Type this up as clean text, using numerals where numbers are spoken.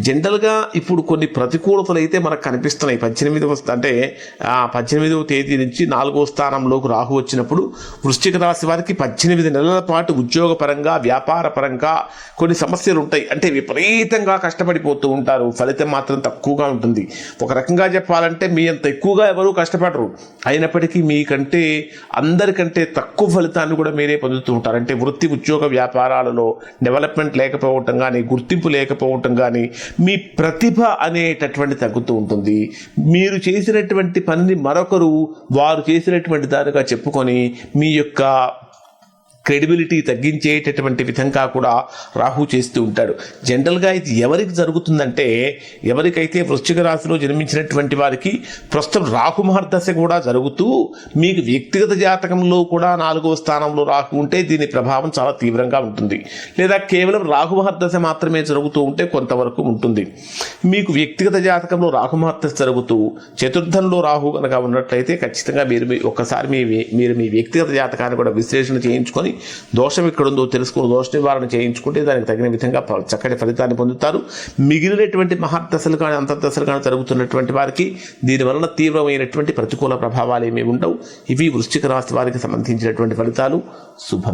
జనరల్గా ఇప్పుడు కొన్ని ప్రతికూలతలు అయితే మనకు కనిపిస్తున్నాయి. 18వ తేదీ నుంచి 4వ స్థానంలోకి రాహు వచ్చినప్పుడు వృశ్చిక రాశి వారికి 18 నెలల పాటు ఉద్యోగపరంగా వ్యాపార పరంగా కొన్ని సమస్యలు ఉంటాయి. అంటే విపరీతంగా కష్టపడిపోతూ ఉంటారు, ఫలితం మాత్రం తక్కువగా ఉంటుంది. ఒక రకంగా చెప్పాలంటే మీ అంత ఎక్కువగా ఎవరూ కష్టపడరు, అయినప్పటికీ మీకంటే అందరికంటే తక్కువ ఫలితాన్ని కూడా మీరే పొందుతూ ఉంటారు. అంటే వృత్తి ఉద్యోగ వ్యాపారాలలో డెవలప్మెంట్ లేకపోవటం కానీ, గుర్తింపు లేకపోవటం కానీ, మీ ప్రతిభ అనేటటువంటి తగ్గుతూ ఉంటుంది. మీరు చేసినటువంటి పనిని మరొకరు వారు చేసినటువంటి దానిగా చెప్పుకొని మీ యొక్క క్రెడిబిలిటీ తగ్గించేటటువంటి విధంగా కూడా రాహు చేస్తూ ఉంటాడు. జనరల్గా ఇది ఎవరికి జరుగుతుందంటే, ఎవరికైతే వృశ్చిక రాశిలో జన్మించినటువంటి వారికి ప్రస్తుతం రాహు మహర్దశ కూడా జరుగుతూ మీకు వ్యక్తిగత జాతకంలో కూడా 4వ స్థానంలో రాహు ఉంటే దీని ప్రభావం చాలా తీవ్రంగా ఉంటుంది. లేదా కేవలం రాహు మహర్దశ మాత్రమే జరుగుతూ ఉంటే కొంతవరకు ఉంటుంది. మీకు వ్యక్తిగత జాతకంలో రాహు మహర్దశ జరుగుతూ చతుర్థంలో రాహు కనుక ఉన్నట్లయితే ఖచ్చితంగా ఒక్కసారి మీరు మీ వ్యక్తిగత జాతకాన్ని కూడా విశ్లేషణ చేయించుకొని దోషం ఎక్కడుందో తెలుసుకుని దోష నివారణ చేయించుకుంటే దానికి తగిన విధంగా చక్కటి ఫలితాన్ని పొందుతారు. మిగిలినటువంటి మహర్దశలు కానీ అంతర్దశలు కానీ జరుగుతున్నటువంటి వారికి దీనివలన తీవ్రమైనటువంటి ప్రతికూల ప్రభావాలు ఏమీ ఉండవు. ఇవి వృశ్చిక రాశి వారికి సంబంధించినటువంటి ఫలితాలు. శుభం.